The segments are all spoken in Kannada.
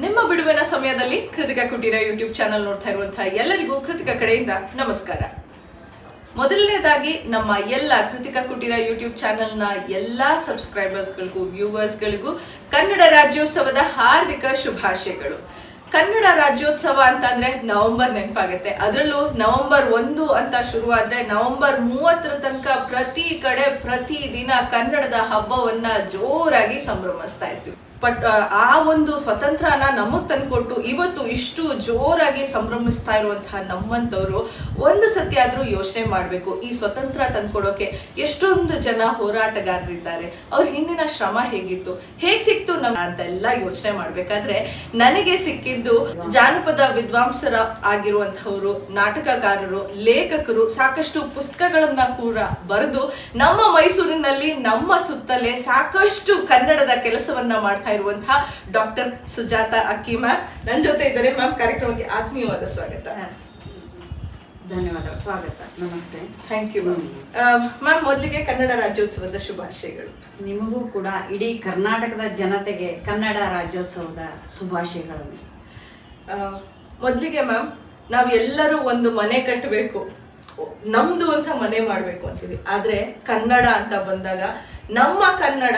ನಿಮ್ಮ ಬಿಡುವಿನ ಸಮಯದಲ್ಲಿ ಕೃತಿಕಾ ಕುಟೀರ ಯೂಟ್ಯೂಬ್ ಚಾನಲ್ ನೋಡ್ತಾ ಇರುವಂತಹ ಎಲ್ಲರಿಗೂ ಕೃತಿಕಾ ಕಡೆಯಿಂದ ನಮಸ್ಕಾರ. ಮೊದಲನೇದಾಗಿ ನಮ್ಮ ಎಲ್ಲ ಕೃತಿಕಾ ಕುಟೀರ ಯೂಟ್ಯೂಬ್ ಚಾನೆಲ್ನ ಎಲ್ಲ ಸಬ್ಸ್ಕ್ರೈಬರ್ಸ್ಗಳಿಗೂ ವ್ಯೂವರ್ಸ್ಗಳಿಗೂ ಕನ್ನಡ ರಾಜ್ಯೋತ್ಸವದ ಹಾರ್ದಿಕ ಶುಭಾಶಯಗಳು. ಕನ್ನಡ ರಾಜ್ಯೋತ್ಸವ ಅಂತಂದ್ರೆ ನವೆಂಬರ್ ನೆನಪಾಗುತ್ತೆ. ಅದರಲ್ಲೂ ನವೆಂಬರ್ 1 ಅಂತ ಶುರುವಾದ್ರೆ ನವೆಂಬರ್ 30 ತನಕ ಪ್ರತಿ ಕಡೆ ಪ್ರತಿ ದಿನ ಕನ್ನಡದ ಹಬ್ಬವನ್ನ ಜೋರಾಗಿ ಸಂಭ್ರಮಿಸ್ತಾ ಇರ್ತೀವಿ. ಬಟ್ ಆ ಒಂದು ಸ್ವತಂತ್ರನ ನಮಗ್ ತಂದ್ಕೊಟ್ಟು ಇವತ್ತು ಇಷ್ಟು ಜೋರಾಗಿ ಸಂಭ್ರಮಿಸ್ತಾ ಇರುವಂತಹ ನಮ್ಮಂತವ್ರು ಒಂದು ಸತಿ ಆದ್ರೂ ಯೋಚನೆ ಮಾಡ್ಬೇಕು, ಈ ಸ್ವತಂತ್ರ ತಂದ್ಕೊಡೋಕೆ ಎಷ್ಟೊಂದು ಜನ ಹೋರಾಟಗಾರರಿದ್ದಾರೆ, ಅವ್ರ ಹಿಂದಿನ ಶ್ರಮ ಹೇಗಿತ್ತು, ಹೇಗ್ ಸಿಕ್ತು ಅಂತೆಲ್ಲ ಯೋಚನೆ ಮಾಡ್ಬೇಕಾದ್ರೆ ನನಗೆ ಸಿಕ್ಕಿದ್ದು ಜಾನಪದ ವಿದ್ವಾಂಸರ ಆಗಿರುವಂತಹವರು, ನಾಟಕಕಾರರು, ಲೇಖಕರು, ಸಾಕಷ್ಟು ಪುಸ್ತಕಗಳನ್ನ ಕೂಡ ಬರೆದು ನಮ್ಮ ಮೈಸೂರಿನಲ್ಲಿ ನಮ್ಮ ಸುತ್ತಲೇ ಸಾಕಷ್ಟು ಕನ್ನಡದ ಕೆಲಸವನ್ನ ಮಾಡ್ತಾ ಇರುವಂತಹ ಡಾಕ್ಟರ್ ಸುಜಾತ ಅಕ್ಕಿ ಮ್ಯಾಮ್ ನನ್ನ ಜೊತೆ ಇದ್ದಾರೆ. ಮ್ಯಾಮ್, ಕಾರ್ಯಕ್ರಮಕ್ಕೆ ಆತ್ಮೀಯವಾದ ಸ್ವಾಗತ. ಧನ್ಯವಾದಗಳು. ಸ್ವಾಗತ. ನಮಸ್ತೆ. Thank you ma'am. ಮ್ಯಾಮ್, ಮೊದಲಿಗೆ ಕನ್ನಡ ರಾಜ್ಯೋತ್ಸವದ ಶುಭಾಶಯಗಳು. ನಿಮಗೂ ಕೂಡ ಇಡೀ ಕರ್ನಾಟಕದ ಜನತೆಗೆ ಕನ್ನಡ ರಾಜ್ಯೋತ್ಸವದ ಶುಭಾಶಯಗಳನ್ನು. ಮೊದಲಿಗೆ ಮ್ಯಾಮ್, ನಾವೆಲ್ಲರೂ ಒಂದು ಮನೆ ಕಟ್ಟಬೇಕು, ನಮ್ದು ಅಂತ ಮನೆ ಮಾಡ್ಬೇಕು ಅಂತೀವಿ. ಆದ್ರೆ ಕನ್ನಡ ಅಂತ ಬಂದಾಗ ನಮ್ಮ ಕನ್ನಡ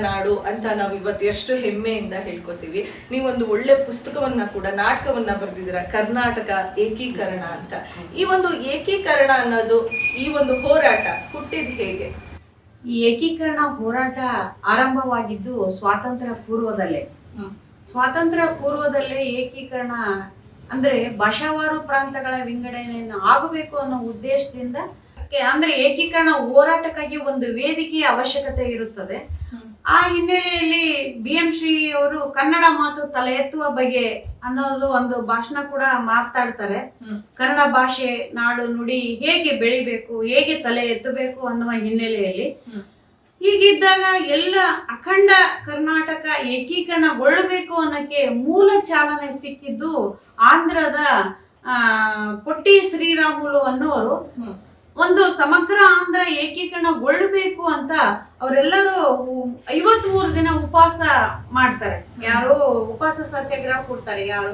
ನಾಡು ಅಂತ ನಾವು ಇವತ್ತು ಎಷ್ಟು ಹೆಮ್ಮೆಯಿಂದ ಹೇಳ್ಕೊತೀವಿ. ನೀವೊಂದು ಒಳ್ಳೆ ಪುಸ್ತಕವನ್ನ ಕೂಡ, ನಾಟಕವನ್ನ ಬರೆದಿದ್ದೀರಾ, ಕರ್ನಾಟಕ ಏಕೀಕರಣ ಅಂತ. ಈ ಒಂದು ಏಕೀಕರಣ ಅನ್ನೋದು, ಈ ಒಂದು ಹೋರಾಟ ಹುಟ್ಟಿದ್ ಹೇಗೆ? ಈ ಏಕೀಕರಣ ಹೋರಾಟ ಆರಂಭವಾಗಿದ್ದು ಸ್ವಾತಂತ್ರ್ಯ ಪೂರ್ವದಲ್ಲೇ ಏಕೀಕರಣ ಅಂದ್ರೆ ಭಾಷಾವಾರು ಪ್ರಾಂತಗಳ ವಿಂಗಡಣೆಯನ್ನು ಆಗಬೇಕು ಅನ್ನೋ ಉದ್ದೇಶದಿಂದ, ಅಂದ್ರೆ ಏಕೀಕರಣ ಹೋರಾಟಕ್ಕಾಗಿ ಒಂದು ವೇದಿಕೆಯ ಅವಶ್ಯಕತೆ ಇರುತ್ತದೆ. ಆ ಹಿನ್ನೆಲೆಯಲ್ಲಿ BM ಶ್ರೀ ಅವರು ಕನ್ನಡ ಮಾತು ತಲೆ ಎತ್ತುವ ಬಗೆ ಅನ್ನೋದು ಒಂದು ಭಾಷಣ ಕೂಡ ಮಾತಾಡ್ತಾರೆ. ಕನ್ನಡ ಭಾಷೆ, ನಾಡು, ನುಡಿ ಹೇಗೆ ಬೆಳಿಬೇಕು, ಹೇಗೆ ತಲೆ ಎತ್ತಬೇಕು ಅನ್ನುವ ಹಿನ್ನೆಲೆಯಲ್ಲಿ ಹೀಗಿದ್ದಾಗ ಎಲ್ಲ ಅಖಂಡ ಕರ್ನಾಟಕ ಏಕೀಕರಣಗೊಳ್ಳಬೇಕು ಅನ್ನೋಕ್ಕೆ ಮೂಲ ಚಾಲನೆ ಸಿಕ್ಕಿದ್ದು ಆಂಧ್ರದ ಪೊಟ್ಟಿ ಶ್ರೀರಾಮುಲು ಅನ್ನೋರು ಒಂದು ಸಮಗ್ರ ಆಂಧ್ರ ಏಕೀಕರಣಗೊಳ್ಳಬೇಕು ಅಂತ ಅವರೆಲ್ಲರೂ 53 ದಿನ ಉಪವಾಸ ಮಾಡ್ತಾರೆ. ಯಾರು ಉಪವಾಸ ಸತ್ಯಾಗ್ರಹ ಕೊಡ್ತಾರೆ? ಯಾರು?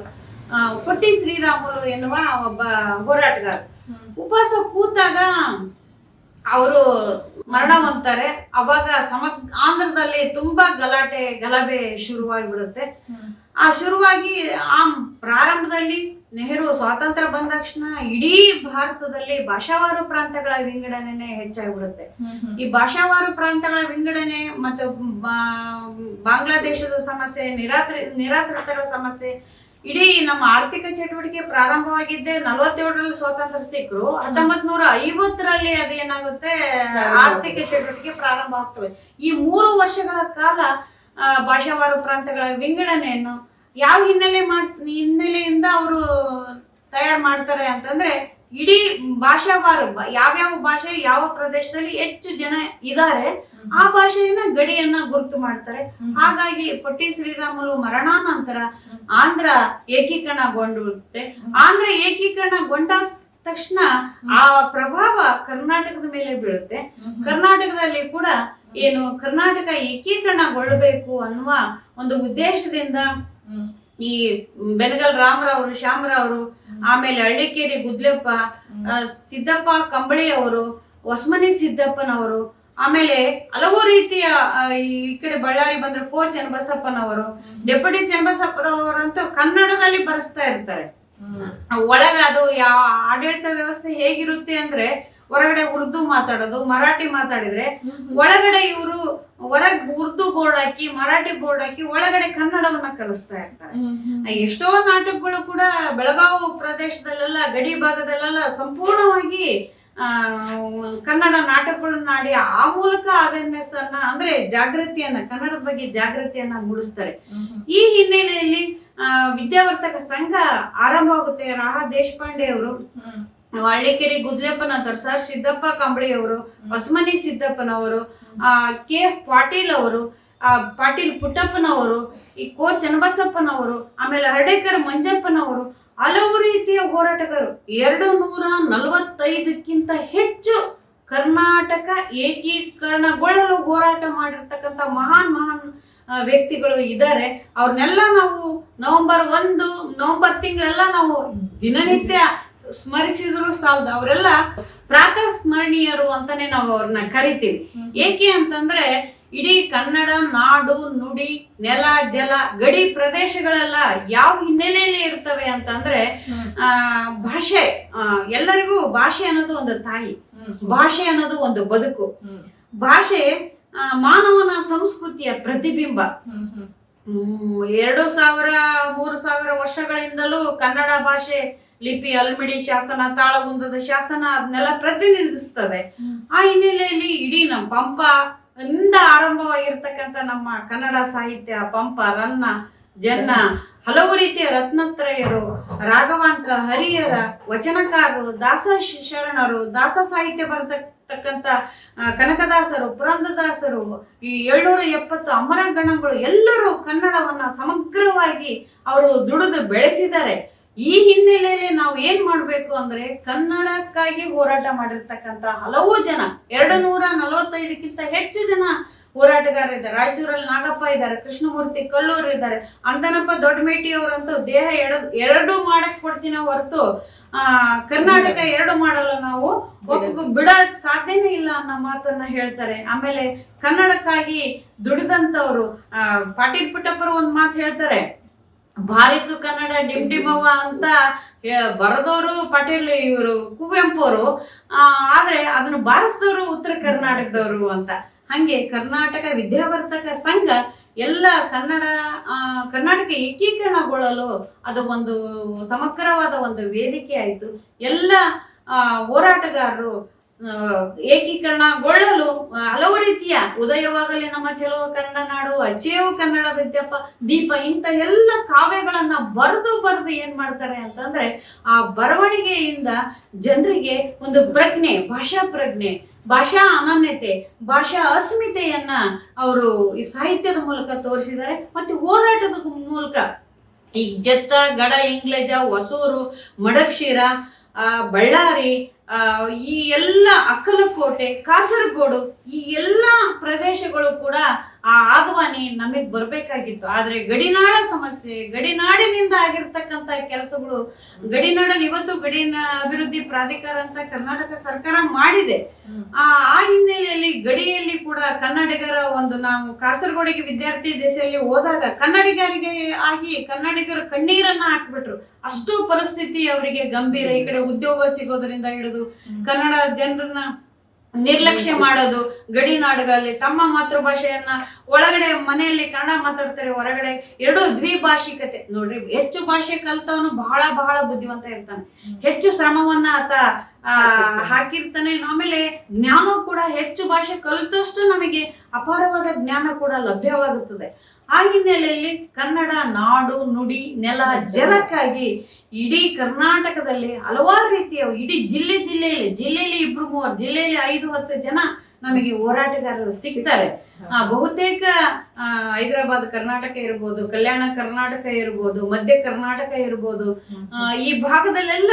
ಪೊಟ್ಟಿ ಶ್ರೀರಾಮುಲು ಎನ್ನುವ ಒಬ್ಬ ಹೋರಾಟಗಾರ. ಉಪವಾಸ ಕೂತಾಗ ಅವರು ಮರಣ ಹೊಂದ್ತಾರೆ. ಅವಾಗ ಆಂಧ್ರದಲ್ಲಿ ತುಂಬಾ ಗಲಭೆ ಶುರುವಾಗಿಬಿಡುತ್ತೆ. ಶುರುವಾಗಿ ಆ ಪ್ರಾರಂಭದಲ್ಲಿ ನೆಹರು ಸ್ವಾತಂತ್ರ್ಯ ಬಂದ ತಕ್ಷಣ ಇಡೀ ಭಾರತದಲ್ಲಿ ಭಾಷಾವಾರು ಪ್ರಾಂತಗಳ ವಿಂಗಡಣೆನೆ ಹೆಚ್ಚಾಗ್ಬಿಡುತ್ತೆ. ಈ ಭಾಷಾವಾರು ಪ್ರಾಂತಗಳ ವಿಂಗಡಣೆ ಮತ್ತು ಬಾಂಗ್ಲಾದೇಶದ ಸಮಸ್ಯೆ, ನಿರಾಶ್ರಿತರ ಸಮಸ್ಯೆ, ಇಡೀ ನಮ್ಮ ಆರ್ಥಿಕ ಚಟುವಟಿಕೆ ಪ್ರಾರಂಭವಾಗಿದ್ದೆ 47ರಲ್ಲಿ ಸ್ವಾತಂತ್ರ್ಯ ಸಿಕ್ಕರು. 1950ರಲ್ಲಿ ಅದೇನಾಗುತ್ತೆ, ಆರ್ಥಿಕ ಚಟುವಟಿಕೆ ಪ್ರಾರಂಭ ಆಗ್ತವೆ. ಈ 3 ವರ್ಷಗಳ ಕಾಲ ಭಾಷಾವಾರು ಪ್ರಾಂತಗಳ ವಿಂಗಡಣೆಯನ್ನು ಯಾವ ಹಿನ್ನೆಲೆಯಿಂದ ಅವರು ತಯಾರು ಮಾಡ್ತಾರೆ ಅಂತಂದ್ರೆ, ಇಡೀ ಭಾಷಾವಾರು ಯಾವ್ಯಾವ ಭಾಷೆ ಯಾವ ಪ್ರದೇಶದಲ್ಲಿ ಹೆಚ್ಚು ಜನ ಇದ್ದಾರೆ ಆ ಭಾಷೆಯನ್ನ ಗಡಿಯನ್ನ ಗುರುತು ಮಾಡ್ತಾರೆ. ಹಾಗಾಗಿ ಪೊಟ್ಟಿ ಶ್ರೀರಾಮುಲು ಮರಣಾನಂತರ ಆಂಧ್ರ ಏಕೀಕರಣಗೊಂಡಿರುತ್ತೆ. ಆಂಧ್ರ ಏಕೀಕರಣಗೊಂಡ ತಕ್ಷಣ ಆ ಪ್ರಭಾವ ಕರ್ನಾಟಕದ ಮೇಲೆ ಬೀಳುತ್ತೆ. ಕರ್ನಾಟಕದಲ್ಲಿ ಕೂಡ ಏನು ಕರ್ನಾಟಕ ಏಕೀಕರಣಗೊಳ್ಳಬೇಕು ಅನ್ನುವ ಒಂದು ಉದ್ದೇಶದಿಂದ ಈ ಬೆನಗಲ್ ರಾಮರವರು, ಶ್ಯಾಮರಾವರು, ಆಮೇಲೆ ಹಳ್ಳಿಕೇರಿ ಗುದ್ಲೆಪ್ಪ, ಸಿದ್ದಪ್ಪ ಕಂಬಳಿ ಅವರು, ಹೊಸಮನಿ ಸಿದ್ದಪ್ಪನವರು, ಆಮೇಲೆ ಹಲವು ರೀತಿಯ ಈ ಕಡೆ ಬಳ್ಳಾರಿ ಬಂದ್ರೆ ಚನ್ನಬಸಪ್ಪನವರು, ಡೆಪ್ಯೂಟಿ ಚನ್ನಬಸಪ್ಪನವರಂತೂ ಕನ್ನಡದಲ್ಲಿ ಬರೆಸ್ತಾ ಇರ್ತಾರೆ. ಒಳಗ ಅದು ಯಾವ ಆಡಳಿತ ವ್ಯವಸ್ಥೆ ಹೇಗಿರುತ್ತೆ ಅಂದ್ರೆ, ಹೊರಗಡೆ ಉರ್ದು ಮಾತಾಡೋದು, ಮರಾಠಿ ಮಾತಾಡಿದ್ರೆ ಒಳಗಡೆ ಇವರು ಉರ್ದು ಬೋರ್ಡ್ ಹಾಕಿ, ಮರಾಠಿ ಬೋರ್ಡ್ ಹಾಕಿ ಒಳಗಡೆ ಕನ್ನಡವನ್ನ ಕಲಿಸ್ತಾ ಇರ್ತಾರೆ. ಎಷ್ಟೋ ನಾಟಕಗಳು ಕೂಡ ಬೆಳಗಾವಿ ಪ್ರದೇಶದಲ್ಲೆಲ್ಲ, ಗಡಿ ಭಾಗದಲ್ಲೆಲ್ಲ ಸಂಪೂರ್ಣವಾಗಿ ಕನ್ನಡ ನಾಟಕಗಳನ್ನ ಆಡಿ ಆ ಮೂಲಕ ಅವೇರ್ನೆಸ್ ಅನ್ನ, ಅಂದ್ರೆ ಜಾಗೃತಿಯನ್ನ, ಕನ್ನಡದ ಬಗ್ಗೆ ಜಾಗೃತಿಯನ್ನ ಮೂಡಿಸ್ತಾರೆ. ಈ ಹಿನ್ನೆಲೆಯಲ್ಲಿ ವಿದ್ಯಾವರ್ತಕ ಸಂಘ ಆರಂಭವಾಗುತ್ತೆ. ರಾಹ ದೇಶಪಾಂಡೆ ಅವರು, ಹಳ್ಳಿಕೆರೆ ಗುದ್ಲೆಪ್ಪನಂತವ್ರು, ಸರ್ ಸಿದ್ದಪ್ಪ ಕಂಬಳಿ ಅವರು, ಹೊಸಮನಿ ಸಿದ್ದಪ್ಪನವರು, KF ಪಾಟೀಲ್ ಅವರು, ಪಾಟೀಲ್ ಪುಟ್ಟಪ್ಪನವರು, ಈ ಚನ್ನಬಸಪ್ಪನವರು, ಆಮೇಲೆ ಹರ್ಡೇಕರ್ ಮಂಜಪ್ಪನವರು, ಹಲವು ರೀತಿಯ ಹೋರಾಟಗಾರರು. 245ಕ್ಕಿಂತ ಹೆಚ್ಚು ಕರ್ನಾಟಕ ಏಕೀಕರಣಗೊಳ್ಳಲು ಹೋರಾಟ ಮಾಡಿರ್ತಕ್ಕಂಥ ಮಹಾನ್ ವ್ಯಕ್ತಿಗಳು ಇದ್ದಾರೆ. ಅವ್ರನ್ನೆಲ್ಲ ನಾವು ನವೆಂಬರ್ ತಿಂಗಳೆಲ್ಲ ನಾವು ದಿನನಿತ್ಯ ಸ್ಮರಿಸಿದ್ರು ಸಾಲದು. ಅವರೆಲ್ಲ ಪ್ರಾತಃ ಸ್ಮರಣೀಯರು ಅಂತಾನೆ ನಾವು ಅವ್ರನ್ನ ಕರಿತೀವಿ. ಏಕೆ ಅಂತಂದ್ರೆ ಇಡೀ ಕನ್ನಡ ನಾಡು ನುಡಿ ನೆಲ ಜಲ ಗಡಿ ಪ್ರದೇಶಗಳೆಲ್ಲ ಯಾವ ಹಿನ್ನೆಲೆಯಲ್ಲಿ ಇರ್ತವೆ ಅಂತಂದ್ರೆ ಭಾಷೆ. ಎಲ್ಲರಿಗೂ ಭಾಷೆ ಅನ್ನೋದು ಒಂದು ತಾಯಿ, ಭಾಷೆ ಅನ್ನೋದು ಒಂದು ಬದುಕು. ಭಾಷೆ ಮಾನವನ ಸಂಸ್ಕೃತಿಯ ಪ್ರತಿಬಿಂಬ. 2000-3000 ವರ್ಷಗಳಿಂದಲೂ ಕನ್ನಡ ಭಾಷೆ ಲಿಪಿ, ಅಲ್ಮಿಡಿ ಶಾಸನ, ತಾಳಗುಂದದ ಶಾಸನ ಅದನ್ನೆಲ್ಲ ಪ್ರತಿನಿಧಿಸ್ತದೆ. ಆ ಹಿನ್ನೆಲೆಯಲ್ಲಿ ಇಡೀ ನಮ್ಮ ಪಂಪ ಇಂದ ಆರಂಭವಾಗಿರ್ತಕ್ಕಂಥ ನಮ್ಮ ಕನ್ನಡ ಸಾಹಿತ್ಯ, ಪಂಪ, ರನ್ನ, ಜನ್ನ, ಹಲವು ರೀತಿಯ ರತ್ನತ್ರಯರು, ರಾಘವಾಂಕ, ಹರಿಹರ, ವಚನಕಾರರು, ದಾಸ ಶರಣರು, ದಾಸ ಸಾಹಿತ್ಯ ಬರತಕ್ಕಂಥ ಕನಕದಾಸರು, ಪುರಂದರದಾಸರು, ಈ 770 ಅಮರ ಗಣಗಳು ಎಲ್ಲರೂ ಕನ್ನಡವನ್ನ ಸಮಗ್ರವಾಗಿ ಅವರು ದುಡಿದು ಬೆಳೆಸಿದ್ದಾರೆ. ಈ ಹಿನ್ನೆಲೆಯಲ್ಲಿ ನಾವು ಏನ್ ಮಾಡ್ಬೇಕು ಅಂದ್ರೆ ಕನ್ನಡಕ್ಕಾಗಿ ಹೋರಾಟ ಮಾಡಿರ್ತಕ್ಕಂಥ ಹಲವು ಜನ, 245ಕ್ಕಿಂತ ಹೆಚ್ಚು ಜನ ಹೋರಾಟಗಾರರಿದ್ದಾರೆ. ರಾಯಚೂರಲ್ಲಿ ನಾಗಪ್ಪ ಇದ್ದಾರೆ, ಕೃಷ್ಣಮೂರ್ತಿ ಕಲ್ಲೂರು ಇದ್ದಾರೆ, ಅಂದನಪ್ಪ ದೊಡ್ಡಮೇಟಿ ಅವರಂತೂ ದೇಹ ಎರಡು ಮಾಡಕ್ ಕೊಡ್ತೀನಿ ಹೊರತು ಕರ್ನಾಟಕ ಎರಡು ಮಾಡಲ್ಲ, ನಾವು ಬಿಡಕ್ ಸಾಧ್ಯನೇ ಇಲ್ಲ ಅನ್ನೋ ಮಾತನ್ನ ಹೇಳ್ತಾರೆ. ಆಮೇಲೆ ಕನ್ನಡಕ್ಕಾಗಿ ದುಡಿದಂತವ್ರು ಪಾಟೀಲ್ ಪುಟ್ಟಪ್ಪರು ಒಂದ್ ಮಾತು ಹೇಳ್ತಾರೆ, ಬಾರಿಸು ಕನ್ನಡ ಡಿಮ್ಡಿಮವ್ವ ಅಂತ ಬರೆದವರು ಪಾಟೀಲ್ ಇವರು ಕುವೆಂಪು ಅವರು, ಆದ್ರೆ ಅದನ್ನು ಬಾರಿಸಿದವರು ಉತ್ತರ ಕರ್ನಾಟಕದವರು ಅಂತ. ಹಂಗೆ ಕರ್ನಾಟಕ ವಿದ್ಯಾವರ್ಧಕ ಸಂಘ ಎಲ್ಲ ಕರ್ನಾಟಕ ಏಕೀಕರಣಗೊಳ್ಳಲು ಅದು ಒಂದು ಸಮಗ್ರವಾದ ಒಂದು ವೇದಿಕೆ ಆಯಿತು. ಎಲ್ಲ ಹೋರಾಟಗಾರರು ಏಕೀಕರಣಗೊಳ್ಳಲು ಹಲವು ರೀತಿಯ ಉದಯವಾಗಲಿ ನಮ್ಮ ಚೆಲುವ ಕನ್ನಡ ನಾಡು, ಅಚ್ಚೇವು ಕನ್ನಡದ ದೀಪ ಇಂಥ ಎಲ್ಲ ಕಾವ್ಯಗಳನ್ನ ಬರೆದು ಏನ್ ಮಾಡ್ತಾರೆ ಅಂತಂದ್ರೆ ಆ ಬರವಣಿಗೆಯಿಂದ ಜನರಿಗೆ ಒಂದು ಪ್ರಜ್ಞೆ, ಭಾಷಾ ಪ್ರಜ್ಞೆ, ಭಾಷಾ ಅನನ್ಯತೆ, ಭಾಷಾ ಅಸ್ಮಿತೆಯನ್ನ ಅವರು ಈ ಸಾಹಿತ್ಯದ ಮೂಲಕ ತೋರಿಸಿದ್ದಾರೆ. ಮತ್ತೆ ಹೋರಾಟದ ಮೂಲಕ ಈ ಜತ್ತ, ಗಡ, ಇಂಗ್ಲೆಜ, ಹೊಸೂರು, ಮಡಕ್ಷಿರ, ಬಳ್ಳಾರಿ, ಈ ಎಲ್ಲ ಅಕ್ಕಲಕೋಟೆ, ಕಾಸರಗೋಡು, ಈ ಎಲ್ಲ ಪ್ರದೇಶಗಳು ಕೂಡ ಆ ಆಹ್ವಾನಿ ನಮಗ್ ಬರ್ಬೇಕಾಗಿತ್ತು. ಆದ್ರೆ ಗಡಿನಾಡ ಸಮಸ್ಯೆ, ಗಡಿನಾಡಿನಿಂದ ಆಗಿರ್ತಕ್ಕಂಥ ಕೆಲಸಗಳು, ಗಡಿನಾಡಲ್ಲಿ ಇವತ್ತು ಗಡಿನ ಅಭಿವೃದ್ಧಿ ಪ್ರಾಧಿಕಾರ ಅಂತ ಕರ್ನಾಟಕ ಸರ್ಕಾರ ಮಾಡಿದೆ. ಆ ಹಿನ್ನೆಲೆಯಲ್ಲಿ ಗಡಿಯಲ್ಲಿ ಕೂಡ ಕನ್ನಡಿಗರ ಒಂದು, ನಾವು ಕಾಸರಗೋಡಿಗೆ ವಿದ್ಯಾರ್ಥಿ ದೆಸೆಯಲ್ಲಿ ಹೋದಾಗ ಕನ್ನಡಿಗರಿಗೆ ಆಗಿ ಕನ್ನಡಿಗರ ಕಣ್ಣೀರನ್ನ ಹಾಕ್ಬಿಟ್ರು. ಅಷ್ಟು ಪರಿಸ್ಥಿತಿ ಅವರಿಗೆ ಗಂಭೀರ. ಈ ಕಡೆ ಉದ್ಯೋಗ ಸಿಗೋದ್ರಿಂದ ಹಿಡಿದು ಕನ್ನಡ ಜನರನ್ನ ನಿರ್ಲಕ್ಷ್ಯ ಮಾಡೋದು, ಗಡಿನಾಡುಗಳಲ್ಲಿ ತಮ್ಮ ಮಾತೃಭಾಷೆಯನ್ನ ಒಳಗಡೆ ಮನೆಯಲ್ಲಿ ಕನ್ನಡ ಮಾತಾಡ್ತಾರೆ, ಹೊರಗಡೆ ಎರಡು ದ್ವಿಭಾಷಿಕತೆ. ನೋಡ್ರಿ, ಹೆಚ್ಚು ಭಾಷೆ ಕಲ್ತವನು ಬಹಳ ಬುದ್ಧಿವಂತ ಇರ್ತಾನೆ, ಹೆಚ್ಚು ಶ್ರಮವನ್ನ ಆತ ಹಾಕಿರ್ತಾನೆ. ಆಮೇಲೆ ಜ್ಞಾನ ಕೂಡ ಹೆಚ್ಚು ಭಾಷೆ ಕಲಿತಷ್ಟು ನಮಗೆ ಅಪಾರವಾದ ಜ್ಞಾನ ಕೂಡ ಲಭ್ಯವಾಗುತ್ತದೆ. ಆ ಹಿನ್ನೆಲೆಯಲ್ಲಿ ಕನ್ನಡ ನಾಡು ನುಡಿ ನೆಲ ಜಲಕ್ಕಾಗಿ ಇಡೀ ಕರ್ನಾಟಕದಲ್ಲಿ ಹಲವಾರು ರೀತಿಯ, ಇಡೀ ಜಿಲ್ಲೆಯಲ್ಲಿ 2-3 ಜಿಲ್ಲೆಯಲ್ಲಿ 5-10 ಜನ ನಮಗೆ ಹೋರಾಟಗಾರರು ಸಿಗ್ತಾರೆ. ಬಹುತೇಕ ಹೈದರಾಬಾದ್ ಕರ್ನಾಟಕ ಇರ್ಬೋದು, ಕಲ್ಯಾಣ ಕರ್ನಾಟಕ ಇರ್ಬೋದು, ಮಧ್ಯ ಕರ್ನಾಟಕ ಇರ್ಬೋದು, ಈ ಭಾಗದಲ್ಲೆಲ್ಲ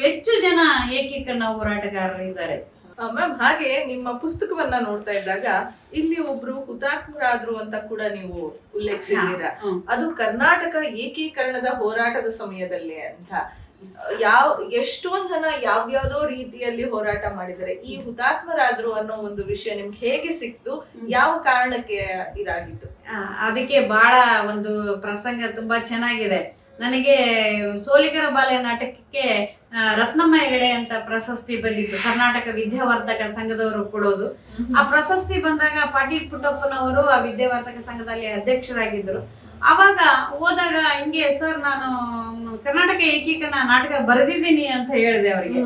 ಹೆಚ್ಚು ಜನ ಏಕೀಕರಣ ಹೋರಾಟಗಾರರು ಇದ್ದಾರೆ. ಮ್ಯಾಮ್, ಹಾಗೆ ನಿಮ್ಮ ಪುಸ್ತಕವನ್ನ ನೋಡ್ತಾ ಇದ್ದಾಗ ಇಲ್ಲಿ ಒಬ್ರು ಹುತಾತ್ಮರಾದ್ರು ಅಂತ ಕೂಡ ನೀವು ಉಲ್ಲೇಖಿಸಿದ್ದೀರಾ. ಅದು ಕರ್ನಾಟಕ ಏಕೀಕರಣದ ಹೋರಾಟದ ಸಮಯದಲ್ಲಿ ಅಂತ. ಎಷ್ಟೊಂದ್ ಜನ ಯಾವ್ಯಾವ್ದೋ ರೀತಿಯಲ್ಲಿ ಹೋರಾಟ ಮಾಡಿದ್ದಾರೆ. ಈ ಹುತಾತ್ಮರಾದ್ರು ಅನ್ನೋ ಒಂದು ವಿಷಯ ನಿಮ್ಗೆ ಹೇಗೆ ಸಿಕ್ತು? ಯಾವ ಕಾರಣಕ್ಕೆ ಇದಾಗಿತ್ತು? ಅದಕ್ಕೆ ಬಹಳ ಒಂದು ಪ್ರಸಂಗ ತುಂಬಾ ಚೆನ್ನಾಗಿದೆ. ನನಗೆ ಸೋಲಿಗರ ಬಾಲ್ಯ ನಾಟಕಕ್ಕೆ ರತ್ನಮ್ಮ ಹೆಗಡೆ ಅಂತ ಪ್ರಶಸ್ತಿ ಬಂದಿತ್ತು, ಕರ್ನಾಟಕ ವಿದ್ಯಾವರ್ಧಕ ಸಂಘದವರು ಕೊಡೋದು. ಆ ಪ್ರಶಸ್ತಿ ಬಂದಾಗ ಪಾಟೀಲ್ ಪುಟ್ಟಪ್ಪನವರು ಆ ವಿದ್ಯಾವರ್ಧಕ ಸಂಘದಲ್ಲಿ ಅಧ್ಯಕ್ಷರಾಗಿದ್ರು. ಅವಾಗ ಹೋದಾಗ ಹಿಂಗೆ, ಸರ್ ನಾನು ಕರ್ನಾಟಕ ಏಕೀಕರಣ ನಾಟಕ ಬರೆದಿದ್ದೀನಿ ಅಂತ ಹೇಳಿದೆ ಅವರಿಗೆ.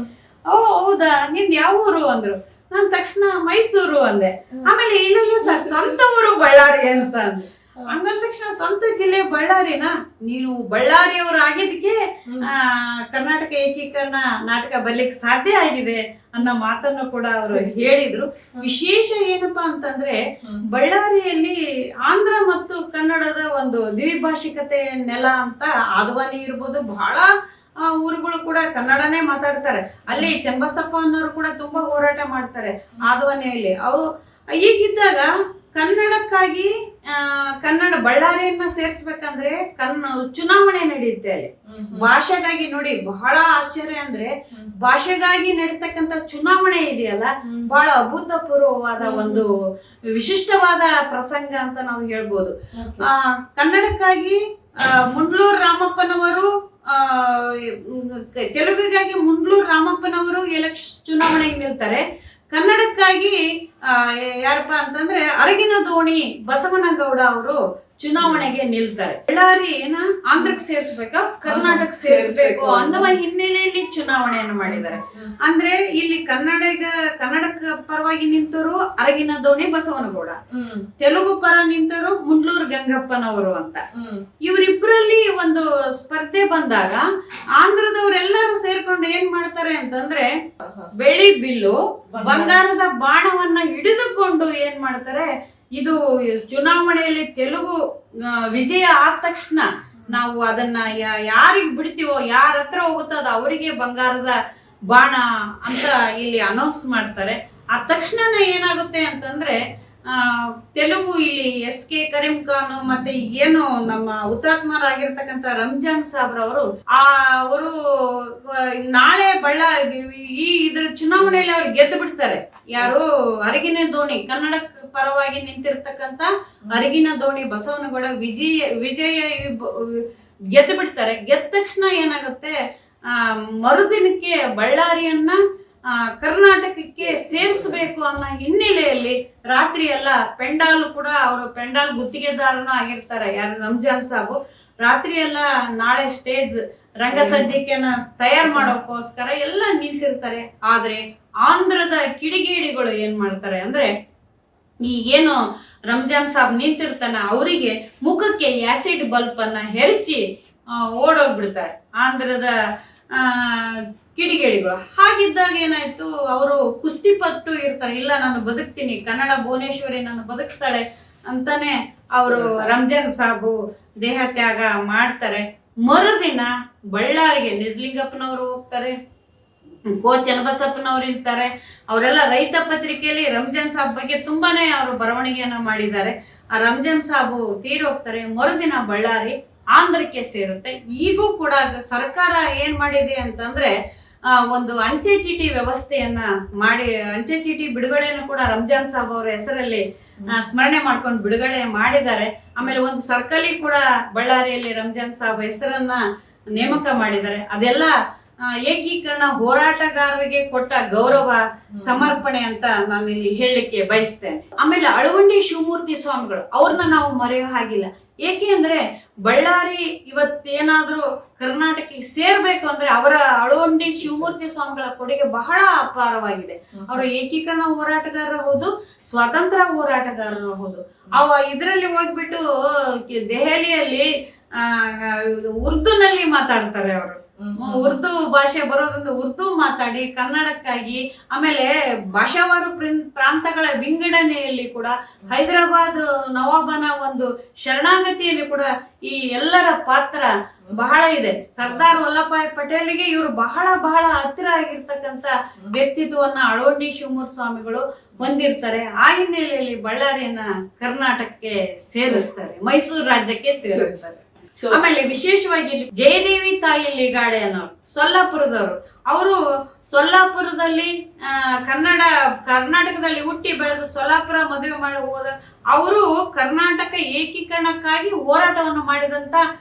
ಓ ಹೌದಾ, ನಿಂದ್ ಯಾವ ಊರು ಅಂದ್ರು. ನಾನು ತಕ್ಷಣ ಮೈಸೂರು ಅಂದೆ. ಆಮೇಲೆ ಇಲ್ಲ ಸರ್, ಸ್ವಂತ ಊರು ಬಳ್ಳಾರಿ ಅಂತ ಅಂದೆ. ಹಂಗಂದ ತಕ್ಷಣ ಸ್ವಂತ ಜಿಲ್ಲೆ ಬಳ್ಳಾರಿನಾ, ನೀನು ಬಳ್ಳಾರಿಯವರು ಆಗಿದ್ದಕ್ಕೆ ಕರ್ನಾಟಕ ಏಕೀಕರಣ ನಾಟಕ ಬರ್ಲಿಕ್ಕೆ ಸಾಧ್ಯ ಆಗಿದೆ ಅನ್ನೋ ಮಾತನ್ನು ಕೂಡ ಅವರು ಹೇಳಿದ್ರು. ವಿಶೇಷ ಏನಪ್ಪಾ ಅಂತಂದ್ರೆ, ಬಳ್ಳಾರಿಯಲ್ಲಿ ಆಂಧ್ರ ಮತ್ತು ಕನ್ನಡದ ಒಂದು ದ್ವಿಭಾಷಿಕತೆ ನೆಲ ಅಂತ ಆದ್ವಾನಿ ಇರ್ಬೋದು, ಬಹಳ ಊರುಗಳು ಕೂಡ ಕನ್ನಡನೇ ಮಾತಾಡ್ತಾರೆ. ಅಲ್ಲಿ ಚನ್ನಬಸಪ್ಪ ಅನ್ನೋರು ಕೂಡ ತುಂಬಾ ಹೋರಾಟ ಮಾಡ್ತಾರೆ ಆದ್ವಾನಿಯಲ್ಲಿ. ಅವು ಹೀಗಿದ್ದಾಗ ಕನ್ನಡಕ್ಕಾಗಿ ಕನ್ನಡ ಬಳ್ಳಾರಿಯನ್ನ ಸೇರ್ಸ್ಬೇಕಂದ್ರೆ ಚುನಾವಣೆ ನಡೆಯುತ್ತೆ ಅಲ್ಲಿ. ಭಾಷೆಗಾಗಿ ನೋಡಿ, ಬಹಳ ಆಶ್ಚರ್ಯ ಅಂದ್ರೆ ಭಾಷೆಗಾಗಿ ನಡೀತಕ್ಕಂತ ಚುನಾವಣೆ ಇದೆಯಲ್ಲ, ಬಹಳ ಅಭೂತಪೂರ್ವವಾದ ಒಂದು ವಿಶಿಷ್ಟವಾದ ಪ್ರಸಂಗ ಅಂತ ನಾವು ಹೇಳ್ಬೋದು. ಕನ್ನಡಕ್ಕಾಗಿ ಮುಂಡ್ಲೂರು ರಾಮಪ್ಪನವರು, ತೆಲುಗಿಗಾಗಿ ಮುಂಡ್ಲೂರು ರಾಮಪ್ಪನವರು ಚುನಾವಣೆಗೆ ನಿಲ್ತಾರೆ. ಕನ್ನಡಕ್ಕಾಗಿ ಯಾರಪ್ಪ ಅಂತಂದ್ರೆ ಅರಗಿನ ದೋಣಿ ಬಸವನಗೌಡ ಅವರು ಚುನಾವಣೆಗೆ ನಿಲ್ತಾರೆ. ಬಳ್ಳಾರಿ ಆಂಧ್ರಕ್ಕೆ ಸೇರಿಸ್ಬೇಕಾ ಕರ್ನಾಟಕ ಸೇರಿಸ್ಬೇಕು ಅನ್ನುವ ಹಿನ್ನೆಲೆಯಲ್ಲಿ ಚುನಾವಣೆಯನ್ನು ಮಾಡಿದ್ದಾರೆ. ಅಂದ್ರೆ ಇಲ್ಲಿ ಕನ್ನಡಕ ಪರವಾಗಿ ನಿಂತವರು ಅರಗಿನ ದೋಣಿ ಬಸವನಗೌಡ, ತೆಲುಗು ಪರ ನಿಂತವರು ಮುಂಡ್ಲೂರು ಗಂಗಪ್ಪನವರು ಅಂತ. ಇವರಿಬ್ಬರಲ್ಲಿ ಒಂದು ಸ್ಪರ್ಧೆ ಬಂದಾಗ ಆಂಧ್ರದವರೆಲ್ಲರೂ ಸೇರ್ಕೊಂಡು ಏನ್ ಮಾಡ್ತಾರೆ ಅಂತಂದ್ರೆ, ಬೆಳ್ಳಿ ಬಿಲ್ಲು ಬಂಗಾರದ ಬಾಣವನ್ನ ಹಿಡಿದುಕೊಂಡು ಏನ್ ಮಾಡ್ತಾರೆ, ಇದು ಚುನಾವಣೆಯಲ್ಲಿ ತೆಲುಗು ವಿಜಯ ಆದ ತಕ್ಷಣ ನಾವು ಅದನ್ನ ಯಾರಿಗ್ ಬಿಡ್ತೀವೋ, ಯಾರ ಹತ್ರ ಹೋಗುತ್ತೋ ಅದು ಅವರಿಗೆ ಬಂಗಾರದ ಬಾಣ ಅಂತ ಇಲ್ಲಿ ಅನೌನ್ಸ್ ಮಾಡ್ತಾರೆ. ಆ ತಕ್ಷಣ ಏನಾಗುತ್ತೆ ಅಂತಂದ್ರೆ, ತೆಲುಗು ಇಲ್ಲಿ S.K. ಕರೀಂ ಖಾನ್ ಮತ್ತೆ ಏನು ನಮ್ಮ ಹುತಾತ್ಮರಾಗಿರ್ತಕ್ಕಂಥ ರಂಜಾನ್ ಸಾಬ್ರವರು ಅವರು ನಾಳೆ ಇದ್ರ ಚುನಾವಣೆಯಲ್ಲಿ ಅವ್ರು ಗೆದ್ದು ಬಿಡ್ತಾರೆ. ಯಾರು ಅರಗಿನ ದೋಣಿ, ಕನ್ನಡ ಪರವಾಗಿ ನಿಂತಿರ್ತಕ್ಕಂಥ ಅರಗಿನ ದೋಣಿ ಬಸವನಗೌಡ ವಿಜಯ ಗೆದ್ದು ಬಿಡ್ತಾರೆ. ಗೆದ್ದ ತಕ್ಷಣ ಏನಾಗುತ್ತೆ, ಮರುದಿನಕ್ಕೆ ಬಳ್ಳಾರಿಯನ್ನ ಕರ್ನಾಟಕಕ್ಕೆ ಸೇರಿಸಬೇಕು ಅನ್ನೋ ಹಿನ್ನೆಲೆಯಲ್ಲಿ ರಾತ್ರಿ ಎಲ್ಲ ಪೆಂಡಾಲ್ ಕೂಡ, ಅವರು ಪೆಂಡಾಲ್ ಗುತ್ತಿಗೆದಾರನೂ ಆಗಿರ್ತಾರೆ ಯಾರು ರಂಜಾನ್ ಸಾಬು, ರಾತ್ರಿ ಎಲ್ಲ ನಾಳೆ ಸ್ಟೇಜ್ ರಂಗಸಜ್ಜಿಕೆಯನ್ನ ತಯಾರು ಮಾಡೋಕ್ಕೋಸ್ಕರ ಎಲ್ಲ ನಿಂತಿರ್ತಾರೆ. ಆದ್ರೆ ಆಂಧ್ರದ ಕಿಡಿಗೇಡಿಗಳು ಏನ್ ಮಾಡ್ತಾರೆ ಅಂದ್ರೆ, ಈ ಏನು ರಂಜಾನ್ ಸಾಬ್ ನಿಂತಿರ್ತಾನ ಅವರಿಗೆ ಮುಖಕ್ಕೆ ಆಸಿಡ್ ಬಲ್ಬ್ ಅನ್ನ ಹೆರಚಿ ಓಡೋಗ್ಬಿಡ್ತಾರೆ ಆಂಧ್ರದ ಕಿಡಿಗೇಡಿಗಳು. ಹಾಗಿದ್ದಾಗ ಏನಾಯ್ತು, ಅವರು ಕುಸ್ತಿಪಟ್ಟು ಇರ್ತಾರೆ, ಇಲ್ಲ ನಾನು ಬದುಕ್ತೀನಿ, ಕನ್ನಡ ಭುವನೇಶ್ವರಿ ನಾನು ಬದುಕಿಸ್ತಾಳೆ ಅಂತಾನೆ ಅವರು ರಂಜಾನ್ ಸಾಬು ದೇಹ ತ್ಯಾಗ ಮಾಡ್ತಾರೆ. ಮರುದಿನ ಬಳ್ಳಾರಿಗೆ ನಿಜಲಿಂಗಪ್ಪನವರು ಹೋಗ್ತಾರೆ, ಕೋ ಚನ್ನಬಸಪ್ಪನವ್ರು ಇರ್ತಾರೆ. ಅವರೆಲ್ಲ ರೈತ ಪತ್ರಿಕೆಯಲ್ಲಿ ರಂಜಾನ್ ಸಾಬ್ ಬಗ್ಗೆ ತುಂಬಾನೇ ಅವರು ಬರವಣಿಗೆಯನ್ನ ಮಾಡಿದ್ದಾರೆ. ಆ ರಂಜಾನ್ ಸಾಬು ತೀರಿ ಹೋಗ್ತಾರೆ. ಮರುದಿನ ಬಳ್ಳಾರಿ ಆಂಧ್ರಕ್ಕೆ ಸೇರುತ್ತೆ. ಈಗೂ ಕೂಡ ಸರ್ಕಾರ ಏನ್ ಮಾಡಿದೆ ಅಂತಂದ್ರೆ, ಒಂದು ಅಂಚೆ ಚೀಟಿ ವ್ಯವಸ್ಥೆಯನ್ನ ಮಾಡಿ, ಅಂಚೆ ಚೀಟಿ ಬಿಡುಗಡೆಯನ್ನು ಕೂಡ ರಂಜಾನ್ ಸಾಬ್ ಅವರ ಹೆಸರಲ್ಲಿ ಸ್ಮರಣೆ ಮಾಡ್ಕೊಂಡು ಬಿಡುಗಡೆ ಮಾಡಿದ್ದಾರೆ. ಆಮೇಲೆ ಒಂದು ಸರ್ಕಲಿ ಕೂಡ ಬಳ್ಳಾರಿಯಲ್ಲಿ ರಂಜಾನ್ ಸಾಬ್ ಹೆಸರನ್ನ ನೇಮಕ ಮಾಡಿದ್ದಾರೆ. ಅದೆಲ್ಲ ಏಕೀಕರಣ ಹೋರಾಟಗಾರರಿಗೆ ಕೊಟ್ಟ ಗೌರವ ಸಮರ್ಪಣೆ ಅಂತ ನಾನು ಇಲ್ಲಿ ಹೇಳಲಿಕ್ಕೆ ಬಯಸ್ತೇನೆ. ಆಮೇಲೆ ಅಳವಂಡಿ ಶಿವಮೂರ್ತಿ ಸ್ವಾಮಿಗಳು, ಅವ್ರನ್ನ ನಾವು ಮರೆಯೋ ಹಾಗಿಲ್ಲ. ಏಕೆ ಅಂದ್ರೆ ಬಳ್ಳಾರಿ ಇವತ್ತೇನಾದ್ರೂ ಕರ್ನಾಟಕಕ್ಕೆ ಸೇರ್ಬೇಕು ಅಂದ್ರೆ ಅವರ ಅಳವಂಡಿ ಶಿವಮೂರ್ತಿ ಸ್ವಾಮಿಗಳ ಕೊಡುಗೆ ಬಹಳ ಅಪಾರವಾಗಿದೆ. ಅವರು ಏಕೀಕರಣ ಹೋರಾಟಗಾರರು ಹೌದು, ಸ್ವಾತಂತ್ರ್ಯ ಹೋರಾಟಗಾರರು ಹೌದು. ಇದರಲ್ಲಿ ಹೋಗ್ಬಿಟ್ಟು ದೆಹಲಿಯಲ್ಲಿ ಉರ್ದುನಲ್ಲಿ ಮಾತಾಡ್ತಾರೆ. ಅವರು ಉರ್ದು ಭಾಷೆ ಬರೋದ್ರಿಂದ ಉರ್ದು ಮಾತಾಡಿ ಕನ್ನಡಕ್ಕಾಗಿ, ಆಮೇಲೆ ಭಾಷಾವಾರು ಪ್ರಾಂತಗಳ ವಿಂಗಡಣೆಯಲ್ಲಿ ಕೂಡ ಹೈದರಾಬಾದ್ ನವಾಬನ ಒಂದು ಶರಣಾಗತಿಯಲ್ಲಿ ಕೂಡ ಈ ಎಲ್ಲರ ಪಾತ್ರ ಬಹಳ ಇದೆ. ಸರ್ದಾರ್ ವಲ್ಲಭಾಯ್ ಪಟೇಲ್ಗೆ ಇವರು ಬಹಳ ಬಹಳ ಹತ್ತಿರ ಆಗಿರ್ತಕ್ಕಂಥ ವ್ಯಕ್ತಿತ್ವವನ್ನ ಅಳವಂಡಿ ಶಿವಮೂರ್ತಿ ಸ್ವಾಮಿಗಳು ಹೊಂದಿರ್ತಾರೆ. ಆ ಹಿನ್ನೆಲೆಯಲ್ಲಿ ಬಳ್ಳಾರಿಯನ್ನ ಕರ್ನಾಟಕಕ್ಕೆ ಸೇರಿಸ್ತಾರೆ, ಮೈಸೂರು ರಾಜ್ಯಕ್ಕೆ ಸೇರಿಸ್ತಾರೆ. ಆಮೇಲೆ ವಿಶೇಷವಾಗಿ ಜಯದೇವಿ ತಾಯಿ ಲಿಗಾಡೆ ಅನ್ನೋರು ಸೊಲ್ಲಾಪುರದವರು. ಅವರು ಸೊಲ್ಲಾಪುರದಲ್ಲಿ ಕರ್ನಾಟಕದಲ್ಲಿ ಹುಟ್ಟಿ ಬೆಳೆದು ಸೊಲ್ಲಾಪುರ ಮದುವೆ ಮಾಡಿ ಹೋದ ಅವರು ಕರ್ನಾಟಕ ಏಕೀಕರಣಕ್ಕಾಗಿ ಹೋರಾಟವನ್ನು ಮಾಡಿದಂತ